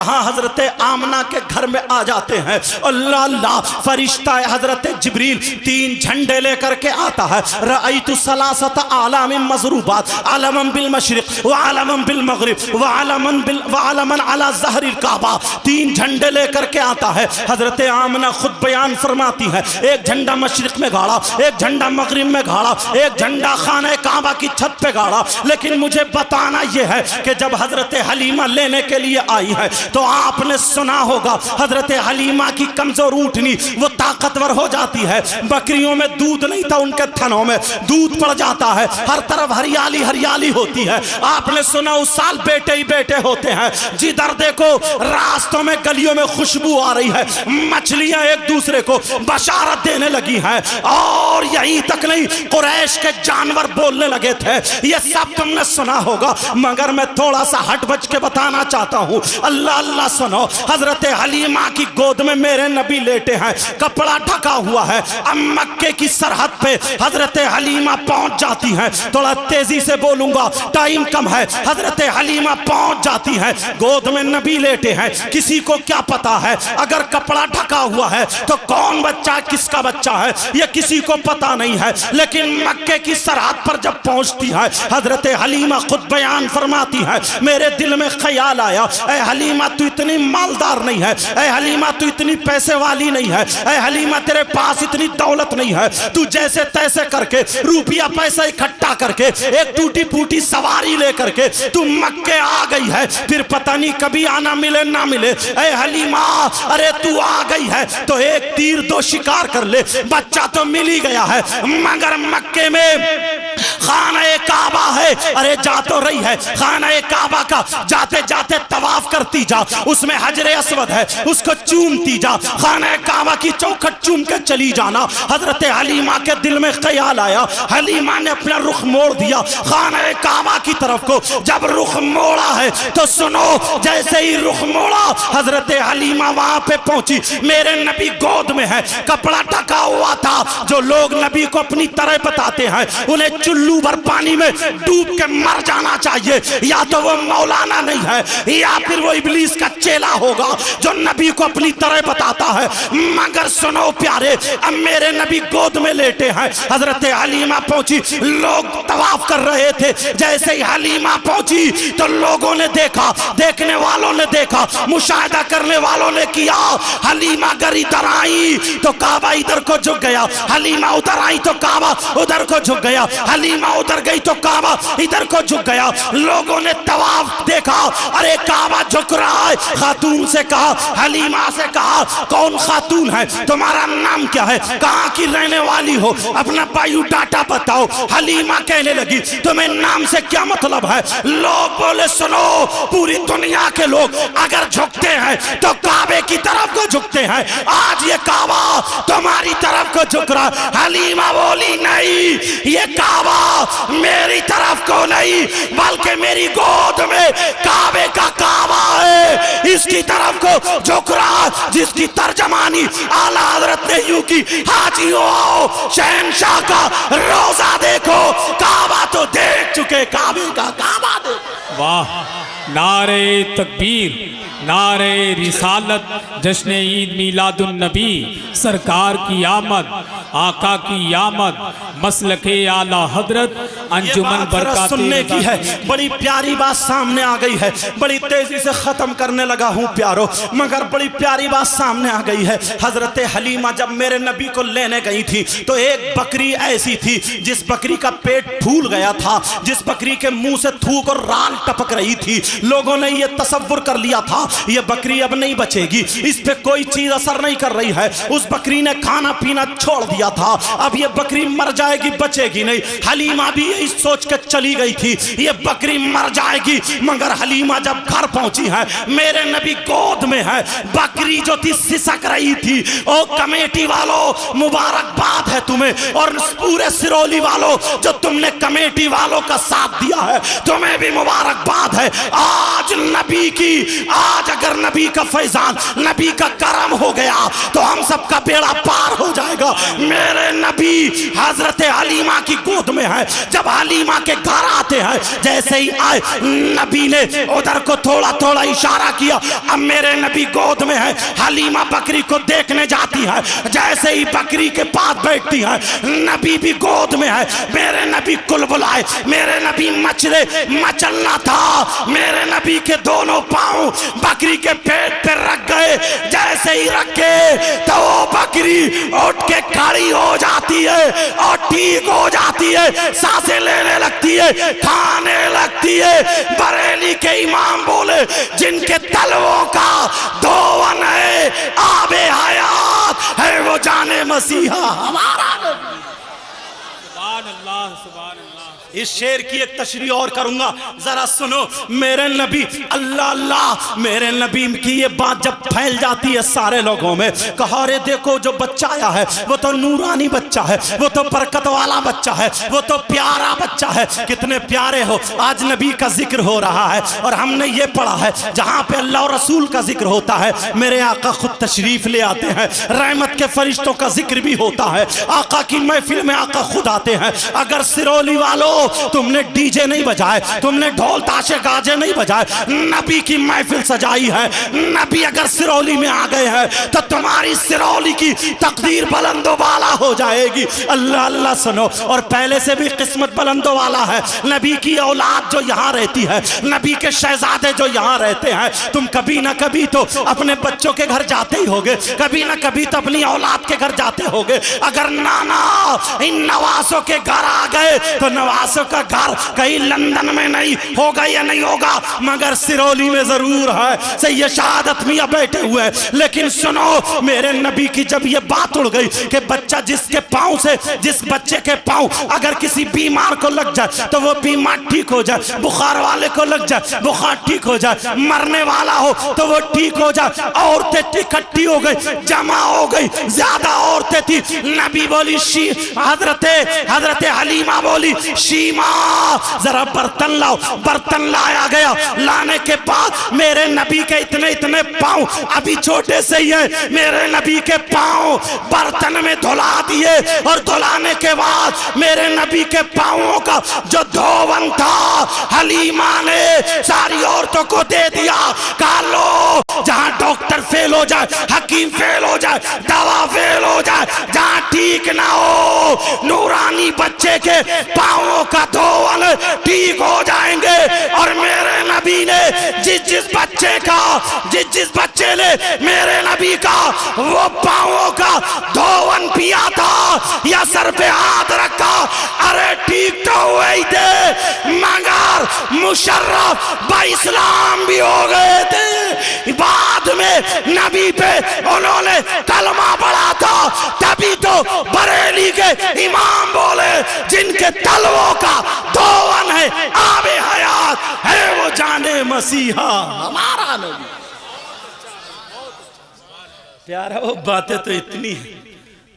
हाँ हजरत आमना के घर में आ जाते हैं। अल्लाह अल्लाह, फरिश्ता हजरत जिब्रील 3 झंडे लेकर के आता है। रअयतु सलासत आलामिन मज़रूबात, आलमन बिल मशरिक व आलमन बिल मगरिब व आलमन अला ज़हरिल काबा। 3 झंडे लेकर के आता है। हजरत आमना खुद बयान फरमाती है, एक झंडा मशरिक में गाड़ा, एक झंडा मगरिब में गाड़ा, एक झंडा खाने काबा की छत पे गाड़ा। लेकिन मुझे बताना यह है कि जब हजरत हलीमा लेने के लिए आई है तो आपने सुना होगा हजरत हलीमा की कमजोर ऊँटनी वो ताकतवर हो जाती है। बकरियों में दूध नहीं था, उनके थनों में दूध पड़ जाता है, हर तरफ हरियाली हरियाली होती है। आपने सुना उस साल बेटे ही बेटे होते हैं। जिधर देखो रास्तों में गलियों में खुशबू आ रही है, मछलियां एक दूसरे को बशारत देने लगी हैं। और यही तक नहीं, कुरैश के जानवर बोलने लगे थे। ये सब तुमने सुना होगा, मगर मैं थोड़ा सा हट बच के बताना चाहता हूँ। अल्लाह अल्लाह सुनो, हजरत हलीमा की गोद में मेरे नबी लेटे हैं, कपड़ा ढका हुआ है। अब मक्के की सरहद पे हजरत हलीमा पहुंच जाती हैं। थोड़ा तेजी से बोलूंगा, टाइम कम है। हजरत हलीमा पहुंच जाती हैं, गोद में नबी लेटे हैं। किसी को क्या पता है अगर कपड़ा ढका हुआ है तो कौन बच्चा किसका बच्चा है, यह किसी को पता नहीं है। लेकिन मक्के की सरहद पर जब पहुंचती है हजरत हलीमा खुद बयान फरमाती है, मेरे दिल में ख्याल आया, ऐ हलीमा तू इतनी मालदार नहीं है, ऐ हलीमा तू इतनी पैसे वाली नहीं है, ऐ हलीमा तेरे पास इतनी दौलत नहीं है, तू जैसे तैसे करके रुपया पैसा इकट्ठा करके एक टूटी फूटी सवारी लेकर के तू मक्के आ गई है, फिर पता नहीं कभी आना मिले ना मिले। ऐ हलीमा अरे तू आ गई है तो एक तीर 2 शिकार कर ले, बच्चा तो मिल ही गया है। मगर मक्के में खाना काबा है, अरे जा तो रही है खाना काबा का, जाते जाते तवाफ करती जा, उसमें हजरे अस्वद है उसको चूमती जा, खाना काबा की चौखट चूम के चली जाना। हजरत हलीमा के दिल में ख्याल आया, हलीमा ने अपना रुख मोड़ दिया खाना काबा की तरफ को। जब रुख मोड़ा है तो सुनो, जैसे ही रुख मोड़ा हजरत हलीमा वहां पे पहुंची, मेरे नबी गोद में है, कपड़ा ढका हुआ था। जो लोग नबी को अपनी तरह बताते हैं उन्हें चुल्लू भर पानी में डूब के मर जाना चाहिए, या तो वो मौलाना नहीं है या फिर वो इब्लीस का चेला होगा जो नबी को अपनी तरह बताता है। मगर सुनो प्यारे, अब मेरे नबी गोद में लेटे हैं। हजरत हलीमा पहुंची, लोग तवाफ कर रहे थे। जैसे ही हलीमा पहुंची तो लोगों ने देखा, देखने वालों ने देखा, मुशाहिदा करने वालों ने किया, हलीमा अगर इधर आई तो काबा इधर को झुक गया, हलीमा उधर आई तो काबा उधर को झुक गया, हलीमा उधर गई तो काबा इधर को झुक गया। लोगों ने तवाफ देखा, अरे काबा झुक रहा है। खातून से कहा, हलीमा से कहा, कौन खातून है, तुम्हारा नाम क्या है, कहाँ की रहने वाली हो, अपना बायोडाटा बताओ। हलीमा कहने लगी, तुम्हें नाम से क्या मतलब है। लोग बोले, सुनो, पूरी दुनिया के लोग अगर झुकते हैं तो काबे की तरफ को झुकते हैं, आज ये काबा तुम्हारी तरफ को झुक रहा। हलीमा बोली, नहीं, ये काबा मेरी तरफ को नहीं बल्कि मेरी गोद में काबे का काबा है, इसकी तरफ को झुक रहा। जिसकी तर्जमानी आला हजरत ने यूं की, हाजियो आओ शहंशाह का रोजा देखो, काबा तो देख चुके, काबे का काबा देखो। वाह, नारे तकबीर, नारे रिसालत, जश्न ईद मीलादुन नबी, सरकार की आमद, आका की आमद, मसलके आला हजरत, अंजुमन बरकत सुनने की है। बड़ी प्यारी बात सामने आ गई है, बड़ी तेजी से खत्म करने लगा हूँ प्यारो, मगर बड़ी प्यारी बात सामने आ गई है। हजरत हलीमा जब मेरे नबी को लेने गई थी तो एक बकरी ऐसी थी जिस बकरी का पेट फूल गया था, जिस बकरी के मुंह से थूक और राल टपक रही थी। लोगों ने यह तसव्वुर कर लिया था यह बकरी अब नहीं बचेगी, इस पे कोई चीज असर नहीं कर रही है। उस बकरी ने खाना पीना छोड़ दिया था, अब यह बकरी मर जाएगी, बचेगी नहीं। हलीमा भी यही सोच के चली गई थी ये बकरी मर जाएगी। मगर हलीमा जब घर पहुंची है, मेरे नबी गोद में है, बकरी जो थी सिसक रही थी। ओ कमेटी वालों, मुबारकबाद है तुम्हें, और पूरे सिरोली वालों जो तुमने कमेटी वालों का साथ दिया है, तुम्हें भी मुबारकबाद है। आज नबी की, आज अगर नबी का फैजान, नबी का करम हो गया तो हम सबका बेड़ा पार हो जाएगा। मेरे नबी हजरत हलीमा की गोद में है। जब हलीमा के घर आते हैं, जैसे ही आए नबी ने उधर को थोड़ा थोड़ा इशारा किया, अब मेरे नबी गोद में है। हलीमा बकरी को देखने जाती है, जैसे ही बकरी के पास बैठती है, नबी भी गोद में है। मेरे नबी कुलबुलाए, मेरे नबी मचलना था। मेरे नबी के दोनों पांव बकरी के पेट पे रख गए। जैसे ही रखे तो वो बकरी उठ के खड़ी हो जाती है और ठीक हो जाती है, सांसें लेने लगती है, खाने लगती है। बरेली के इमाम बोले, जिनके तलवों का धोवन है, आबे हयात है, वो जाने मसीहा हमारा। सुभान अल्लाह, सुभान अल्लाह। इस शेर की एक तशरीह और करूंगा, जरा सुनो। मेरे नबी, अल्लाह अल्लाह, मेरे नबी की ये बात जब फैल जाती है सारे लोगों में, कहा रे देखो जो बच्चा आया है वो तो नूरानी बच्चा है, वो तो बरकत वाला बच्चा है, वो तो प्यारा बच्चा है। कितने प्यारे हो। आज नबी का जिक्र हो रहा है और हमने ये पढ़ा है, जहां पे अल्लाह और रसूल का जिक्र होता है, मेरे आका खुद तशरीफ ले आते हैं। रहमत के फरिश्तों का जिक्र भी होता है, आका की महफिल में आका खुद आते हैं। अगर सिरोली वालों तुमने डीजे नहीं बजाए, तुमने ढोल ताशे गाजे नहीं बजाए, नबी की महफिल सजाई है, नबी अगर सिरौली में आ गए हैं तो तुम्हारी सिरौली की तकदीर बुलंदो वाला हो जाएगी। अल्लाह अल्लाह सुनो। और पहले से भी किस्मत बुलंदो वाला है। नबी की औलाद जो यहाँ रहती है, नबी के शहजादे जो यहाँ रहते हैं, तुम कभी ना कभी तो अपने बच्चों के घर जाते ही होगे, कभी ना कभी तो अपनी औलाद के घर जाते होगे। अगर नाना इन नवासों के घर आ गए तो नवासों का घर कहीं लंदन में नहीं होगा या नहीं होगा, मगर सिरौली में जरूर है। सैयद शहादत मियां बैठे हुए हैं। लेकिन सुनो, मेरे नबी की जब ये बात उड़ गई कि बच्चा जिसके पांव से, जिस बच्चे के पांव अगर किसी बीमार को लग जाए तो वो बीमार ठीक हो जाए, बुखार वाले को लग जाए बुखार ठीक हो जाए, मरने वाला हो तो वो ठीक हो जाए। औरतें इकट्ठी हो गई, जमा हो गई, ज्यादा औरतें थी। नबी बोली हजरत हलीमा बोली, शीमा जरा बर्तन लाओ। बर्तन लाया गया। लाने के बाद मेरे नबी के इतने इतने पांव अभी छोटे से ही है, मेरे नबी के पांव बर्तन में धुला दिए और धुलाने के बाद मेरे नबी के पांवों का जो धोवन था हलीमा ने सारी औरतों को दे दिया। कहा लो, जहां डॉक्टर फेल हो जाए, हकीम फेल हो जाए, दवा फेल हो जाए, जहां ठीक ना हो, नूरानी बच्चे के पांवों का धोवन ठीक हो जाएंगे। और मेरे नबी ने जिस बच्चे ने मेरे नबी का वो पांवों का धोवन पिया था या सर पे हाथ रखा, अरे ठीक तो हुए ही थे, मगर मुशर्रफ इस्लाम भी हो गए थे। बाद में नबी पे उन्होंने कलमा पढ़ा था, तभी तो बरेली के इमाम बोले, जिनके तलवों का धोवन है, आबे हयात है, वो जाने मसीहा हमारा नबी। प्यारा, वो बातें तो इतनी है।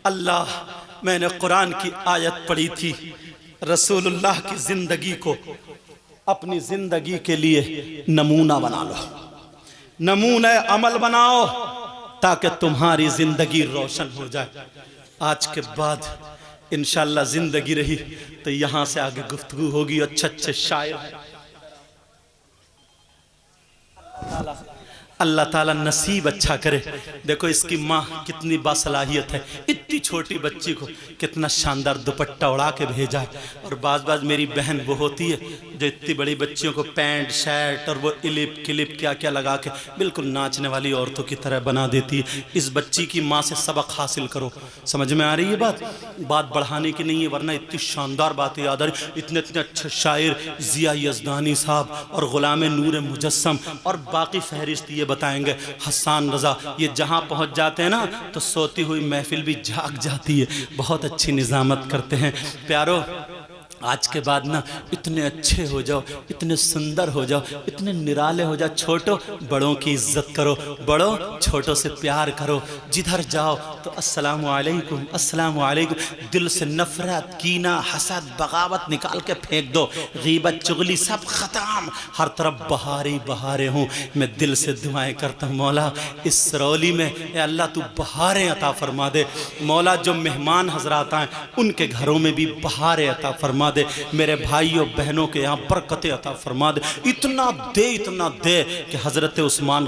अल्लाह, मैंने कुरान की आयत पढ़ी थी, रसूलुल्लाह की जिंदगी को अपनी जिंदगी के लिए नमूना बना लो, नमूना अमल बनाओ, ताकि तुम्हारी जिंदगी रोशन हो जाए। आज के बाद इंशाअल्लाह जिंदगी रही तो यहां से आगे गुफ्तगू होगी। अच्छे अच्छे शायर अल्लाह ताला नसीब अच्छा करे। देखो इसकी माँ कितनी बासलाहियत है, इतनी छोटी बच्ची को कितना शानदार दुपट्टा उड़ा के भेजा है। और बाज मेरी बहन वो होती है जो इतनी बड़ी बच्चियों को पैंट शर्ट और वो इलिप क्लिप क्या क्या लगा के बिल्कुल नाचने वाली औरतों की तरह बना देती है। इस बच्ची की माँ से सबक हासिल करो। समझ में आ रही है बात बढ़ाने की नहीं है, वरना इतनी शानदार बातें याद आ रही। इतने इतने अच्छे शायर जिया यज़दानी साहब और गुलाम नूर मुजस्सम और बाकी फहरिस्त ये बताएंगे। हसन रजा ये जहाँ पहुँच जाते हैं ना तो सोती हुई महफिल भी जाग जाती है। बहुत अच्छी निज़ामत करते हैं। प्यारो, आज के बाद ना इतने अच्छे हो जाओ, इतने सुंदर हो जाओ, इतने निराले हो जाओ। छोटो बड़ों की इज्जत करो, बड़ों छोटों से प्यार करो। जिधर जाओ तो अस्सलामु अलैकुम, अस्सलामु अलैकुम। दिल से नफरत, कीना, हसद, बगावत निकाल के फेंक दो। गीबत, चुगली सब ख़त्म। हर तरफ बहारें बहारें हूँ। मैं दिल से दुआएं करता हूँ, मौला इस रौली में ए अल्लाह तू बहारें अता फरमा दे। मौला जो मेहमान हजरात आए उनके घरों में भी बहारें अता फरमा दे। मेरे भाइयों बहनों के यहाँ बरकतें अता फरमा दे। इतना दे कि हज़रत उस्मान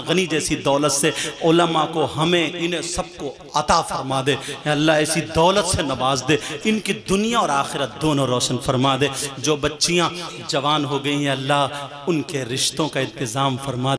गनी जैसी दौलत से उलमा को, हमें, इन्हें सबको अता फरमा दे। अल्लाह ऐसी दौलत से नवाज दे, इनकी दुनिया और आखिरत दोनों रोशन फरमा दे। जो बच्चियाँ जवान हो गई हैं अल्लाह उनके रिश्तों का इंतज़ाम फरमा दे।